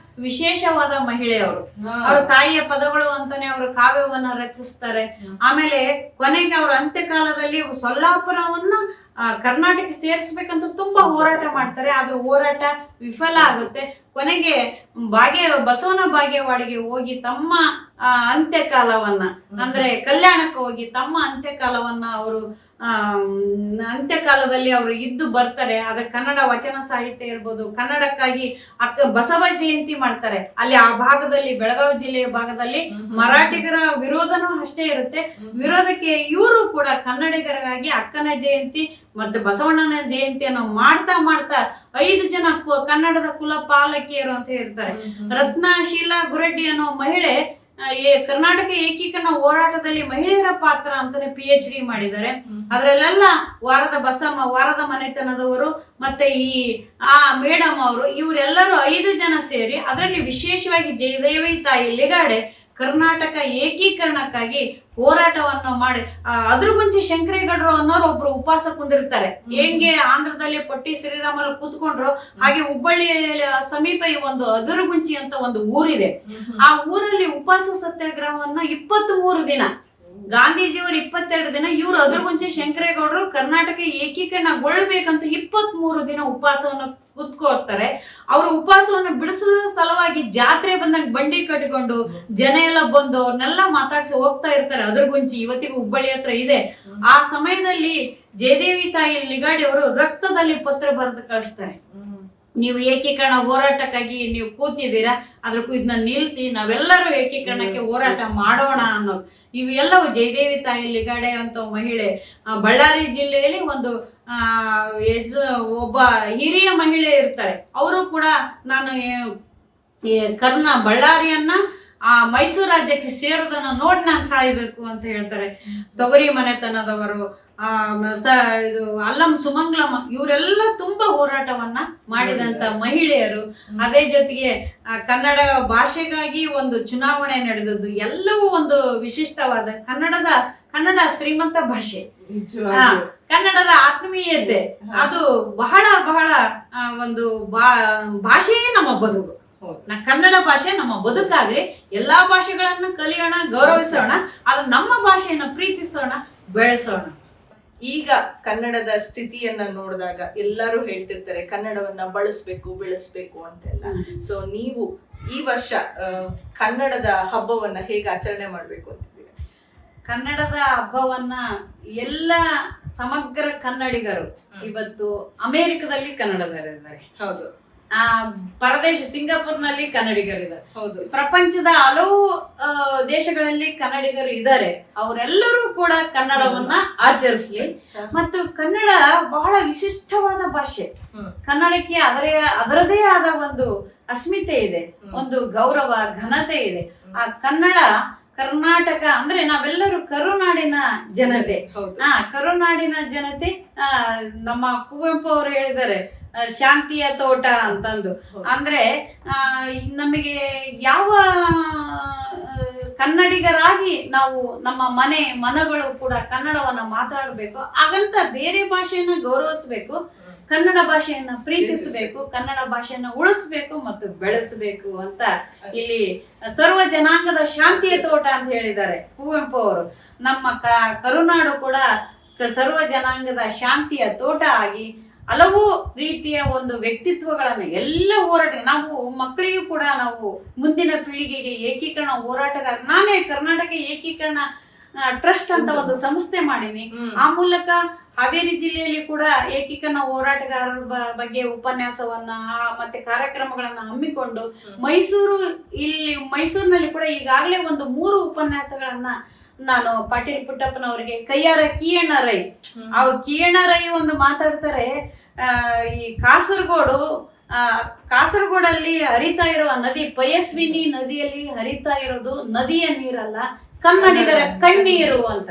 ವಿಶೇಷವಾದ ಮಹಿಳೆಯವರು. ಅವರ ತಾಯಿಯ ಪದಗಳು ಅಂತಾನೆ ಅವರು ಕಾವ್ಯವನ್ನ ರಚಿಸ್ತಾರೆ. ಆಮೇಲೆ ಕೊನೆಗೆ ಅವರ ಅಂತ್ಯಕಾಲದಲ್ಲಿ ಸೊಲ್ಲಾಪುರವನ್ನ ಕರ್ನಾಟಕ ಸೇರಿಸ್ಬೇಕಂತ ತುಂಬಾ ಹೋರಾಟ ಮಾಡ್ತಾರೆ. ಆದ್ರೆ ಹೋರಾಟ ವಿಫಲ ಆಗುತ್ತೆ. ಕೊನೆಗೆ ಬಸವನ ಬಾಗೇವಾಡಿಗೆ ಹೋಗಿ ತಮ್ಮ ಅಂತ್ಯಕಾಲವನ್ನ, ಅಂದ್ರೆ ಕಲ್ಯಾಣಕ್ಕೆ ಹೋಗಿ ತಮ್ಮ ಅಂತ್ಯಕಾಲವನ್ನ ಅವರು ಅಂತ್ಯಕಾಲದಲ್ಲಿ ಅವರು ಇದ್ದು ಬರ್ತಾರೆ. ಆದ್ರೆ ಕನ್ನಡ ವಚನ ಸಾಹಿತ್ಯ ಇರ್ಬೋದು, ಕನ್ನಡಕ್ಕಾಗಿ ಬಸವ ಜಯಂತಿ ಮಾಡ್ತಾರೆ. ಅಲ್ಲಿ ಆ ಭಾಗದಲ್ಲಿ, ಬೆಳಗಾವಿ ಜಿಲ್ಲೆಯ ಭಾಗದಲ್ಲಿ ಮರಾಠಿಗರ ವಿರೋಧನೂ ಅಷ್ಟೇ ಇರುತ್ತೆ. ವಿರೋಧಕ್ಕೆ ಇವರು ಕೂಡ ಕನ್ನಡಿಗರಿಗಾಗಿ ಅಕ್ಕನ ಜಯಂತಿ ಮತ್ತೆ ಬಸವಣ್ಣನ ಜಯಂತಿಯನ್ನು ಮಾಡ್ತಾ 5 ಜನ ಕನ್ನಡದ ಕುಲ ಪಾಲಕಿಯರು ಅಂತ ಇರ್ತಾರೆ. ರತ್ನಶೀಲಾ ಗುರೆಡ್ಡಿ ಅನ್ನೋ ಮಹಿಳೆ ಕರ್ನಾಟಕ ಏಕೀಕರಣ ಹೋರಾಟದಲ್ಲಿ ಮಹಿಳೆಯರ ಪಾತ್ರ ಅಂತಾನೆ PhD ಮಾಡಿದ್ದಾರೆ. ಅದ್ರಲ್ಲೆಲ್ಲ ವಾರದ ಬಸಮ್ಮ, ವಾರದ ಮನೆತನದವರು, ಮತ್ತೆ ಆ ಮೇಡಮ್ ಅವರು, ಇವರೆಲ್ಲರೂ 5 ಜನ ಸೇರಿ ಅದರಲ್ಲಿ ವಿಶೇಷವಾಗಿ ಜಯದೇವಿ ತಾಯಿ ಲಿಗಾಡೆ ಕರ್ನಾಟಕ ಏಕೀಕರಣಕ್ಕಾಗಿ ಹೋರಾಟವನ್ನು ಮಾಡಿ ಅದ್ರಗುಂಚಿ ಶಂಕರೇಗೌಡರು ಅನ್ನೋರು ಒಬ್ರು ಉಪವಾಸ ಕುಂದಿರ್ತಾರೆ. ಹೆಂಗೆ ಆಂಧ್ರದಲ್ಲಿ ಪಟ್ಟಿ ಶ್ರೀರಾಮಲ್ಲಿ ಕೂತ್ಕೊಂಡ್ರು ಹಾಗೆ ಹುಬ್ಬಳ್ಳಿ ಸಮೀಪ ಈ ಒಂದು ಅದುರುಗುಂಚಿ ಅಂತ ಒಂದು ಊರಿದೆ. ಆ ಊರಲ್ಲಿ ಉಪವಾಸ ಸತ್ಯಾಗ್ರಹವನ್ನ 23 ದಿನ, ಗಾಂಧೀಜಿಯವರು 22 ದಿನ, ಇವರು ಅದುರುಗುಂಚಿ ಶಂಕರೇಗೌಡರು ಕರ್ನಾಟಕ ಏಕೀಕರಣಗೊಳ್ಬೇಕಂತ 23 ದಿನ ಉಪವಾಸವನ್ನು ಕುತ್ಕೊಳ್ತಾರೆ. ಅವರು ಉಪವಾಸವನ್ನು ಬಿಡಿಸುವ ಸಲುವಾಗಿ ಜಾತ್ರೆ ಬಂದಾಗ ಬಂಡಿ ಕಟ್ಟಿಕೊಂಡು ಜನ ಎಲ್ಲ ಬಂದು ಅವ್ರನ್ನೆಲ್ಲ ಮಾತಾಡ್ಸಿ ಹೋಗ್ತಾ ಇರ್ತಾರೆ. ಅದುರುಗುಂಚಿ ಇವತ್ತಿಗೂ ಹುಬ್ಬಳ್ಳಿ ಹತ್ರ ಇದೆ. ಆ ಸಮಯದಲ್ಲಿ ಜಯದೇವಿ ತಾಯಿ ಲಿಗಾಡಿ ಅವರು ರಕ್ತದಲ್ಲಿ ಪತ್ರ ಬರೆದು ಕಳಿಸ್ತಾರೆ. ನೀವು ಏಕೀಕರಣ ಹೋರಾಟಕ್ಕಾಗಿ ನೀವು ಕೂತಿದ್ದೀರಾ, ಇದನ್ನ ನಿಲ್ಸಿ ನಾವೆಲ್ಲರೂ ಏಕೀಕರಣಕ್ಕೆ ಹೋರಾಟ ಮಾಡೋಣ ಅನ್ನೋದು. ಇವೆಲ್ಲವೂ ಜಯದೇವಿ ತಾಯಿ ಲಿಗಾಡೆ ಅಂತ ಮಹಿಳೆ ಬಳ್ಳಾರಿ ಜಿಲ್ಲೆಯಲ್ಲಿ ಒಂದು ಒಬ್ಬ ಹಿರಿಯ ಮಹಿಳೆ ಇರ್ತಾರೆ. ಅವರು ಕೂಡ ನಾನು ಬಳ್ಳಾರಿಯನ್ನ ಮೈಸೂರು ರಾಜ್ಯಕ್ಕೆ ಸೇರೋದನ್ನ ನೋಡಿ ನಾನು ಸಾಯ್ಬೇಕು ಅಂತ ಹೇಳ್ತಾರೆ. ತೊಗರಿ ಮನೆತನದವರು, ಇದು ಅಲ್ಲಂ ಸುಮಂಗ್ಲಮ್ಮ, ಇವರೆಲ್ಲ ತುಂಬಾ ಹೋರಾಟವನ್ನ ಮಾಡಿದಂತ ಮಹಿಳೆಯರು. ಅದೇ ಜೊತೆಗೆ ಕನ್ನಡ ಭಾಷೆಗಾಗಿ ಒಂದು ಚುನಾವಣೆ ನಡೆದದ್ದು ಎಲ್ಲವೂ ಒಂದು ವಿಶಿಷ್ಟವಾದ ಕನ್ನಡ ಶ್ರೀಮಂತ ಭಾಷೆ, ಕನ್ನಡದ ಆತ್ಮೀಯತೆ, ಅದು ಬಹಳ ಬಹಳ ಒಂದು ಭಾಷೆಯೇ ನಮ್ಮ ಬದುಕು. ಕನ್ನಡ ಭಾಷೆ ನಮ್ಮ ಬದುಕಾಗ್ಲಿ. ಎಲ್ಲಾ ಭಾಷೆಗಳನ್ನ ಕಲಿಯೋಣ, ಗೌರವಿಸೋಣ, ಅದು ನಮ್ಮ ಭಾಷೆಯನ್ನ ಪ್ರೀತಿಸೋಣ, ಬೆಳೆಸೋಣ. ಈಗ ಕನ್ನಡದ ಸ್ಥಿತಿಯನ್ನ ನೋಡಿದಾಗ ಎಲ್ಲರೂ ಹೇಳ್ತಿರ್ತಾರೆ ಕನ್ನಡವನ್ನ ಬಳಸ್ಬೇಕು, ಬೆಳೆಸ್ಬೇಕು ಅಂತೆಲ್ಲ. ಸೊ ನೀವು ಈ ವರ್ಷ ಕನ್ನಡದ ಹಬ್ಬವನ್ನ ಹೇಗೆ ಆಚರಣೆ ಮಾಡ್ಬೇಕು ಅಂತಿದ್ದೀರಿ? ಕನ್ನಡದ ಹಬ್ಬವನ್ನ ಎಲ್ಲ ಸಮಗ್ರ ಕನ್ನಡಿಗರು, ಇವತ್ತು ಅಮೆರಿಕದಲ್ಲಿ ಕನ್ನಡದವರಿದ್ದಾರೆ, ಹೌದು, ಪರದೇಶ ಸಿಂಗಾಪುರ್ನಲ್ಲಿ ಕನ್ನಡಿಗರಿದ್ದಾರೆ, ಹೌದು, ಪ್ರಪಂಚದ ಹಲವು ದೇಶಗಳಲ್ಲಿ ಕನ್ನಡಿಗರು ಇದ್ದಾರೆ. ಅವರೆಲ್ಲರೂ ಕೂಡ ಕನ್ನಡವನ್ನ ಆಚರಿಸ್ಲಿ. ಮತ್ತು ಕನ್ನಡ ಬಹಳ ವಿಶಿಷ್ಟವಾದ ಭಾಷೆ. ಕನ್ನಡಕ್ಕೆ ಅದರದೇ ಆದ ಒಂದು ಅಸ್ಮಿತೆ ಇದೆ, ಒಂದು ಗೌರವ, ಘನತೆ ಇದೆ. ಆ ಕರ್ನಾಟಕ ಅಂದ್ರೆ ನಾವೆಲ್ಲರೂ ಕರುನಾಡಿನ ಜನತೆ. ಕರುನಾಡಿನ ಜನತೆ. ನಮ್ಮ ಕುವೆಂಪು ಅವರು ಹೇಳಿದ್ದಾರೆ ಶಾಂತಿಯ ತೋಟ ಅಂತಂದು. ಅಂದ್ರೆ ನಮಗೆ ಯಾವ ಕನ್ನಡಿಗರಾಗಿ ನಾವು ನಮ್ಮ ಮನಗಳು ಕೂಡ ಕನ್ನಡವನ್ನ ಮಾತಾಡಬೇಕು. ಹಾಗಂತ ಬೇರೆ ಭಾಷೆಯನ್ನ ಗೌರವಿಸಬೇಕು, ಕನ್ನಡ ಭಾಷೆಯನ್ನ ಪ್ರೀತಿಸಬೇಕು, ಕನ್ನಡ ಭಾಷೆಯನ್ನ ಉಳಿಸ್ಬೇಕು ಮತ್ತು ಬೆಳೆಸಬೇಕು ಅಂತ ಇಲ್ಲಿ ಸರ್ವ ಜನಾಂಗದ ಶಾಂತಿಯ ತೋಟ ಅಂತ ಹೇಳಿದ್ದಾರೆ ಕುವೆಂಪು ಅವರು. ನಮ್ಮ ಕರುನಾಡು ಕೂಡ ಸರ್ವ ಜನಾಂಗದ ಶಾಂತಿಯ ತೋಟ ಆಗಿ ಹಲವು ರೀತಿಯ ಒಂದು ವ್ಯಕ್ತಿತ್ವಗಳನ್ನ ಎಲ್ಲ ಹೋರಾಟ, ನಾವು ಮಕ್ಕಳಿಗೂ ಕೂಡ ನಾವು ಮುಂದಿನ ಪೀಳಿಗೆಗೆ ಏಕೀಕರಣ ಹೋರಾಟಗಾರ, ನಾನೇ ಕರ್ನಾಟಕ ಏಕೀಕರಣ ಟ್ರಸ್ಟ್ ಅಂತ ಒಂದು ಸಂಸ್ಥೆ ಮಾಡೀನಿ. ಆ ಮೂಲಕ ಹಾವೇರಿ ಜಿಲ್ಲೆಯಲ್ಲಿ ಕೂಡ ಏಕೀಕರಣ ಹೋರಾಟಗಾರರ ಬಗ್ಗೆ ಉಪನ್ಯಾಸವನ್ನ ಮತ್ತೆ ಕಾರ್ಯಕ್ರಮಗಳನ್ನ ಹಮ್ಮಿಕೊಂಡು ಮೈಸೂರಿನಲ್ಲಿ ಕೂಡ ಈಗಾಗಲೇ ಒಂದು 3 ಉಪನ್ಯಾಸಗಳನ್ನ ನಾನು ಪಾಟೀಲ್ ಪುಟ್ಟಪ್ಪನವರಿಗೆ, ಕೈಯಾರ ಕಿಯಣ್ಣ ರೈ, ಅವ್ರು ಕಿಯಣ್ಣ ರೈ ಒಂದು ಮಾತಾಡ್ತಾರೆ, ಈ ಕಾಸರಗೋಡಲ್ಲಿ ಹರಿತಾ ಇರುವ ನದಿ, ಪಯಸ್ವಿನಿ ನದಿಯಲ್ಲಿ ಹರಿತಾ ಇರೋದು ನದಿಯ ನೀರಲ್ಲ, ಕನ್ನಡಿಗರ ಕಣ್ಣೀರು ಅಂತ.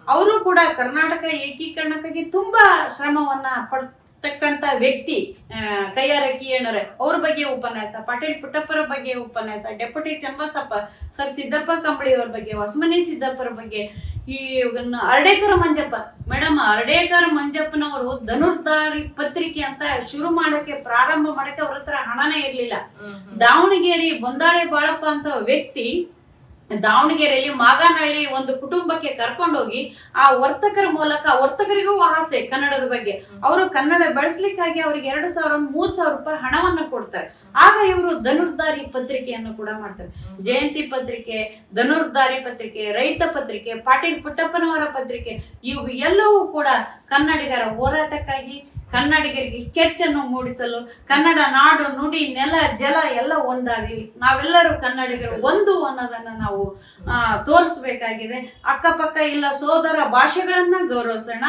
ಅವರು ಕೂಡ ಕರ್ನಾಟಕ ಏಕೀಕರಣಕ್ಕಾಗಿ ತುಂಬಾ ಶ್ರಮವನ್ನ ಪಡ್ತಕ್ಕಂತ ವ್ಯಕ್ತಿ ಕೈಯಾರ ಕಿಯಣ್ಣರೇ. ಅವ್ರ ಬಗ್ಗೆ ಉಪನ್ಯಾಸ, ಪಾಟೀಲ್ ಪುಟ್ಟಪ್ಪರ ಬಗ್ಗೆ ಉಪನ್ಯಾಸ, ಡೆಪ್ಯೂಟಿ ಚನ್ನಬಸಪ್ಪ ಸರ್, ಸಿದ್ದಪ್ಪ ಕಂಬಳಿ ಅವ್ರ ಬಗ್ಗೆ, ಹೊಸಮನಿ ಸಿದ್ದಪ್ಪರ ಬಗ್ಗೆ, ಈ ಅರ್ಡೇಕರ ಮಂಜಪ್ಪ ಮೇಡಮ್, ಅರ್ಡೇಕರ ಮಂಜಪ್ಪನವರು ಧನುರ್ಧಾರಿ ಪತ್ರಿಕೆ ಅಂತ ಶುರು ಪ್ರಾರಂಭ ಮಾಡಕ್ಕೆ ಅವ್ರ ಹತ್ರ ಹಣನೇ ಇರ್ಲಿಲ್ಲ. ದಾವಣಗೆರೆ ಬೊಂದಾಳೆ ಬಾಳಪ್ಪ ಅಂತ ವ್ಯಕ್ತಿ ದಾವಣಗೆರೆಯಲ್ಲಿ ಮಾಗಾನಹಳ್ಳಿ ಒಂದು ಕುಟುಂಬಕ್ಕೆ ಕರ್ಕೊಂಡೋಗಿ ಆ ವರ್ತಕರ ಮೂಲಕ, ವರ್ತಕರಿಗೂ ಆಸೆ ಕನ್ನಡದ ಬಗ್ಗೆ, ಅವರು ಕನ್ನಡ ಬೆಳೆಸ್ಲಿಕ್ಕಾಗಿ ಅವ್ರಿಗೆ 2,000-3,000 ರೂಪಾಯಿ ಹಣವನ್ನು ಕೊಡ್ತಾರೆ. ಆಗ ಇವರು ಧನುರ್ಧಾರಿ ಪತ್ರಿಕೆಯನ್ನು ಕೂಡ ಮಾಡ್ತಾರೆ. ಜಯಂತಿ ಪತ್ರಿಕೆ, ಧನುರ್ಧಾರಿ ಪತ್ರಿಕೆ, ರೈತ ಪತ್ರಿಕೆ, ಪಾಟೀಲ್ ಪುಟ್ಟಪ್ಪನವರ ಪತ್ರಿಕೆ, ಇವು ಎಲ್ಲವೂ ಕೂಡ ಕನ್ನಡಿಗರ ಹೋರಾಟಕ್ಕಾಗಿ, ಕನ್ನಡಿಗರಿಗೆ ಕೆಚ್ಚನ್ನು ಮೂಡಿಸಲು, ಕನ್ನಡ ನಾಡು ನುಡಿ ನೆಲ ಜಲ ಎಲ್ಲ ಒಂದಾಗ್ಲಿ, ನಾವೆಲ್ಲರೂ ಕನ್ನಡಿಗರು ಒಂದು ಅನ್ನೋದನ್ನ ನಾವು ತೋರಿಸ್ಬೇಕಾಗಿದೆ. ಅಕ್ಕಪಕ್ಕ ಇಲ್ಲ ಸೋದರ ಭಾಷೆಗಳನ್ನ ಗೌರವಿಸೋಣ,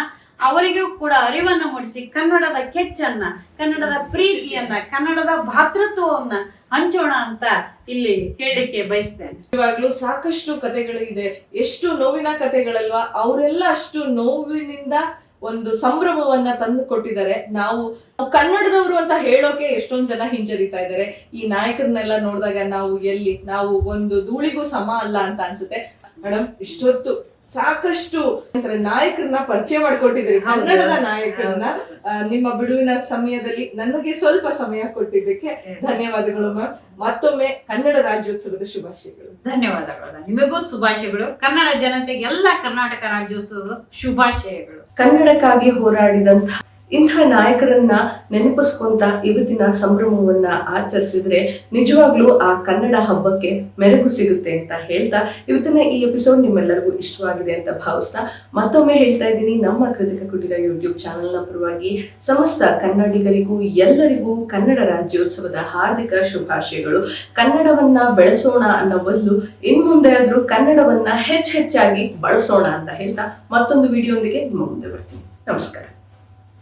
ಅವರಿಗೂ ಕೂಡ ಅರಿವನ್ನು ಮೂಡಿಸಿ ಕನ್ನಡದ ಕೆಚ್ಚನ್ನ, ಕನ್ನಡದ ಪ್ರೀತಿಯನ್ನ, ಕನ್ನಡದ ಭಾತೃತ್ವವನ್ನ ಹಂಚೋಣ ಅಂತ ಇಲ್ಲಿ ಹೇಳಲಿಕ್ಕೆ ಬಯಸ್ತೇನೆ. ಇವಾಗ್ಲೂ ಸಾಕಷ್ಟು ಕಥೆಗಳು ಇದೆ, ಎಷ್ಟು ನೋವಿನ ಕಥೆಗಳಲ್ವಾ, ಅವರೆಲ್ಲ ಅಷ್ಟು ನೋವಿನಿಂದ ಒಂದು ಸಂಭ್ರಮವನ್ನ ತಂದು ಕೊಟ್ಟಿದ್ದಾರೆ. ನಾವು ಕನ್ನಡದವರು ಅಂತ ಹೇಳೋಕೆ ಎಷ್ಟೊಂದ್ ಜನ ಹಿಂಜರಿತಾ ಇದ್ದಾರೆ. ಈ ನಾಯಕರನ್ನೆಲ್ಲ ನೋಡಿದಾಗ ನಾವು ಒಂದು ಧೂಳಿಗೂ ಸಮ ಅಲ್ಲ ಅಂತ ಅನ್ಸುತ್ತೆ. ಮೇಡಮ್, ಇಷ್ಟೊತ್ತು ಸಾಕಷ್ಟು ನಾಯಕರನ್ನ ಪರಿಚಯ ಮಾಡ್ಕೊಟ್ಟಿದ್ರಿ, ಕನ್ನಡದ ನಾಯಕರನ್ನ. ನಿಮ್ಮ ಬಿಡುವಿನ ಸಮಯದಲ್ಲಿ ನನಗೆ ಸ್ವಲ್ಪ ಸಮಯ ಕೊಟ್ಟಿದ್ದಕ್ಕೆ ಧನ್ಯವಾದಗಳು ಮ್ಯಾಮ್. ಮತ್ತೊಮ್ಮೆ ಕನ್ನಡ ರಾಜ್ಯೋತ್ಸವದ ಶುಭಾಶಯಗಳು. ಧನ್ಯವಾದಗಳು. ನಿಮಗೂ ಶುಭಾಶಯಗಳು. ಕನ್ನಡ ಜನತೆಗೆ ಎಲ್ಲ ಕರ್ನಾಟಕ ರಾಜ್ಯೋತ್ಸವದ ಶುಭಾಶಯಗಳು. ಕನ್ನಡಕ್ಕಾಗಿ ಹೋರಾಡಿದಂತಹ ಇಂಥ ನಾಯಕರನ್ನ ನೆನಪಿಸ್ಕೊಂತ ಇವತ್ತಿನ ಸಂಭ್ರಮವನ್ನ ಆಚರಿಸಿದ್ರೆ ನಿಜವಾಗ್ಲೂ ಆ ಕನ್ನಡ ಹಬ್ಬಕ್ಕೆ ಮೆರುಗು ಸಿಗುತ್ತೆ ಅಂತ ಹೇಳ್ತಾ ಇವತ್ತಿನ ಈ ಎಪಿಸೋಡ್ ನಿಮ್ಮೆಲ್ಲರಿಗೂ ಇಷ್ಟವಾಗಿದೆ ಅಂತ ಭಾವಿಸ್ತಾ ಮತ್ತೊಮ್ಮೆ ಹೇಳ್ತಾ ಇದ್ದೀನಿ, ನಮ್ಮ ಕೃತಿಕ ಕುಟೀರ ಯೂಟ್ಯೂಬ್ ಚಾನೆಲ್ನ ಪರವಾಗಿ ಸಮಸ್ತ ಕನ್ನಡಿಗರಿಗೂ ಎಲ್ಲರಿಗೂ ಕನ್ನಡ ರಾಜ್ಯೋತ್ಸವದ ಹಾರ್ದಿಕ ಶುಭಾಶಯಗಳು. ಕನ್ನಡವನ್ನ ಬೆಳೆಸೋಣ ಅನ್ನೋ ಬದಲು ಇನ್ಮುಂದೆ ಆದ್ರೂ ಕನ್ನಡವನ್ನ ಹೆಚ್ಚಾಗಿ ಬಳಸೋಣ ಅಂತ ಹೇಳ್ತಾ ಮತ್ತೊಂದು ವಿಡಿಯೋದೊಂದಿಗೆ ನಿಮ್ಮ ಮುಂದೆ ಬರ್ತೀನಿ. ನಮಸ್ಕಾರ.